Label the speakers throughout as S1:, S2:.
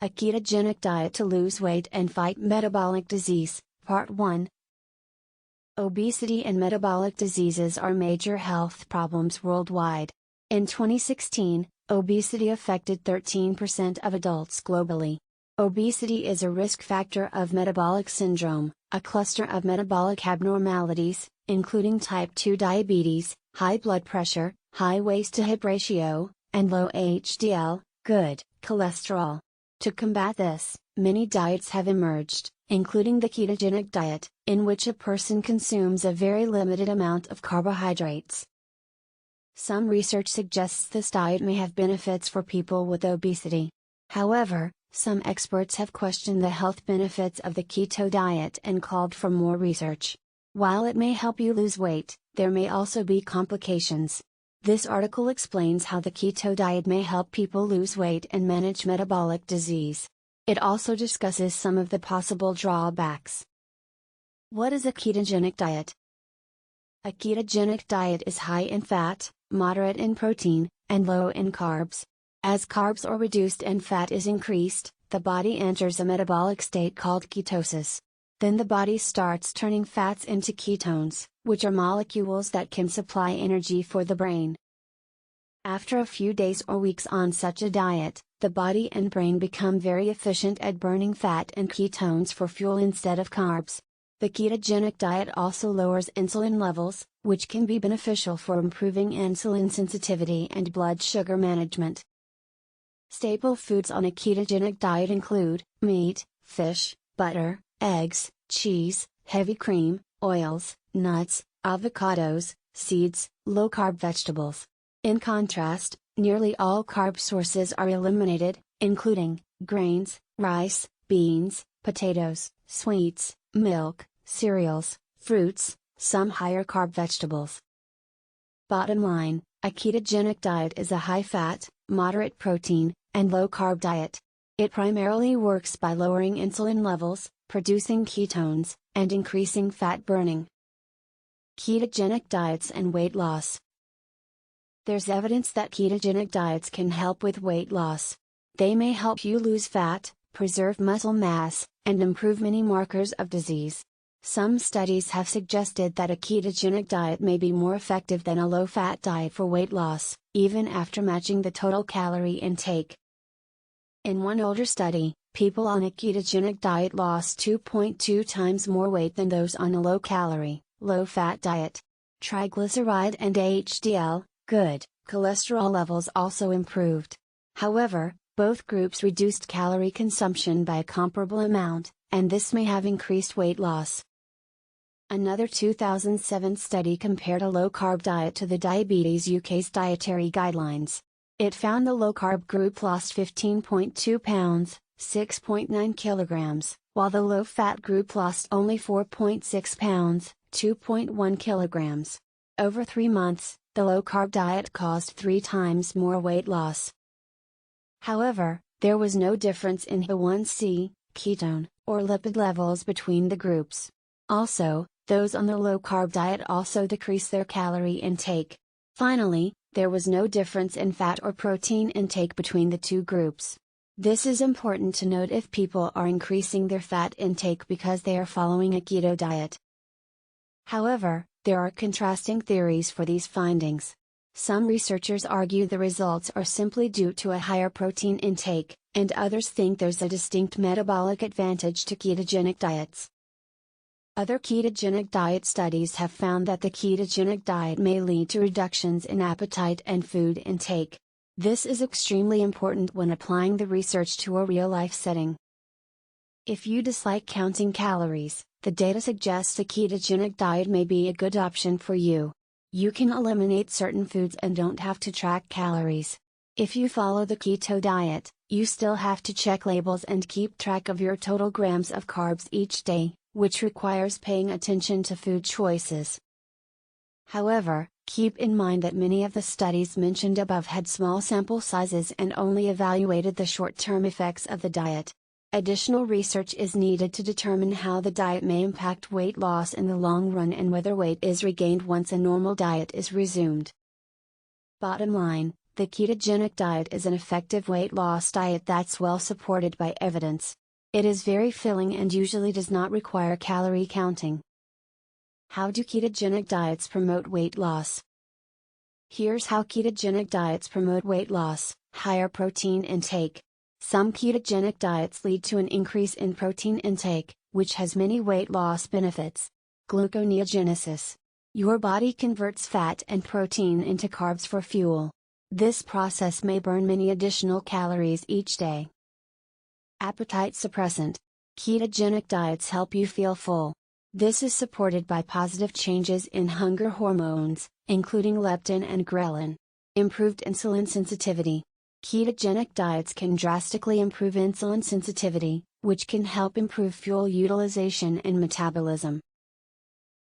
S1: A ketogenic diet to lose weight and fight metabolic disease, Part 1. Obesity and metabolic diseases are major health problems worldwide. In 2016, obesity affected 13% of adults globally. Obesity is a risk factor of metabolic syndrome, a cluster of metabolic abnormalities, including type 2 diabetes, high blood pressure, high waist-to-hip ratio, and low HDL, good cholesterol. To combat this, many diets have emerged, including the ketogenic diet, in which a person consumes a very limited amount of carbohydrates. Some research suggests this diet may have benefits for people with obesity. However, some experts have questioned the health benefits of the keto diet and called for more research. While it may help you lose weight, there may also be complications. This article explains how the keto diet may help people lose weight and manage metabolic disease. It also discusses some of the possible drawbacks. What is a ketogenic diet? A ketogenic diet is high in fat, moderate in protein, and low in carbs. As carbs are reduced and fat is increased, the body enters a metabolic state called ketosis. Then the body starts turning fats into ketones, which are molecules that can supply energy for the brain. After a few days or weeks on such a diet, the body and brain become very efficient at burning fat and ketones for fuel instead of carbs. The ketogenic diet also lowers insulin levels, which can be beneficial for improving insulin sensitivity and blood sugar management. Staple foods on a ketogenic diet include meat, fish, butter, eggs, cheese, heavy cream, oils, nuts, avocados, seeds, low-carb vegetables. In contrast, nearly all carb sources are eliminated, including grains, rice, beans, potatoes, sweets, milk, cereals, fruits, some higher carb vegetables. Bottom line, a ketogenic diet is a high-fat, moderate protein, and low-carb diet. It primarily works by lowering insulin levels, producing ketones, and increasing fat burning. Ketogenic diets and weight loss. There's evidence that ketogenic diets can help with weight loss. They may help you lose fat, preserve muscle mass, and improve many markers of disease. Some studies have suggested that a ketogenic diet may be more effective than a low-fat diet for weight loss, even after matching the total calorie intake. In one older study, people on a ketogenic diet lost 2.2 times more weight than those on a low-calorie, low-fat diet. Triglyceride and HDL, good cholesterol levels also improved. However, both groups reduced calorie consumption by a comparable amount, and this may have increased weight loss. Another 2007 study compared a low-carb diet to the Diabetes UK's dietary guidelines. It found the low-carb group lost 15.2 pounds, 6.9 kilograms, while the low-fat group lost only 4.6 pounds, 2.1 kilograms. Over 3 months, the low-carb diet caused 3 times more weight loss. However, there was no difference in A1C, ketone, or lipid levels between the groups. Also, those on the low-carb diet also decreased their calorie intake. Finally, there was no difference in fat or protein intake between the two groups. This is important to note if people are increasing their fat intake because they are following a keto diet. However, there are contrasting theories for these findings. Some researchers argue the results are simply due to a higher protein intake, and others think there's a distinct metabolic advantage to ketogenic diets. Other ketogenic diet studies have found that the ketogenic diet may lead to reductions in appetite and food intake. This is extremely important when applying the research to a real-life setting. If you dislike counting calories, the data suggests a ketogenic diet may be a good option for you. You can eliminate certain foods and don't have to track calories. If you follow the keto diet, you still have to check labels and keep track of your total grams of carbs each day, which requires paying attention to food choices. However, keep in mind that many of the studies mentioned above had small sample sizes and only evaluated the short-term effects of the diet. Additional research is needed to determine how the diet may impact weight loss in the long run and whether weight is regained once a normal diet is resumed. Bottom line, The ketogenic diet is an effective weight loss diet that's well supported by evidence. It is very filling and usually does not require calorie counting. How do ketogenic diets promote weight loss? Here's how ketogenic diets promote weight loss: higher protein intake. Some ketogenic diets lead to an increase in protein intake, which has many weight loss benefits. Gluconeogenesis. Your body converts fat and protein into carbs for fuel. This process may burn many additional calories each day. Appetite suppressant. Ketogenic diets help you feel full. This is supported by positive changes in hunger hormones, including leptin and ghrelin. Improved insulin sensitivity. Ketogenic diets can drastically improve insulin sensitivity, which can help improve fuel utilization and metabolism.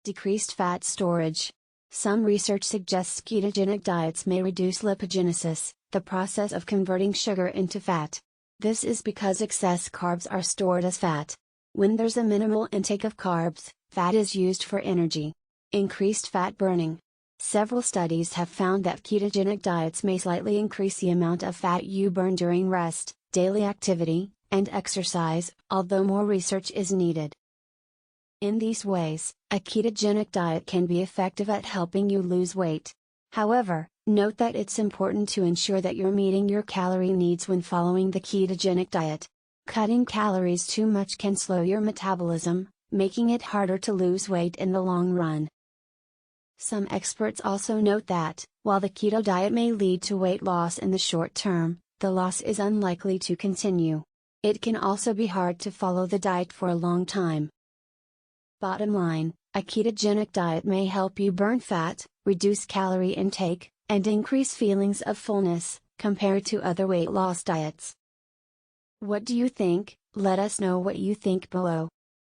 S1: Decreased fat storage. Some research suggests ketogenic diets may reduce lipogenesis, the process of converting sugar into fat. This is because excess carbs are stored as fat. When there's a minimal intake of carbs, fat is used for energy. Increased fat burning. Several studies have found that ketogenic diets may slightly increase the amount of fat you burn during rest, daily activity, and exercise, although more research is needed. In these ways, a ketogenic diet can be effective at helping you lose weight. However, note that it's important to ensure that you're meeting your calorie needs when following the ketogenic diet. Cutting calories too much can slow your metabolism, making it harder to lose weight in the long run. Some experts also note that, while the keto diet may lead to weight loss in the short term, the loss is unlikely to continue. It can also be hard to follow the diet for a long time. Bottom line, a ketogenic diet may help you burn fat, reduce calorie intake, and increase feelings of fullness, compared to other weight loss diets. What do you think? Let us know what you think below.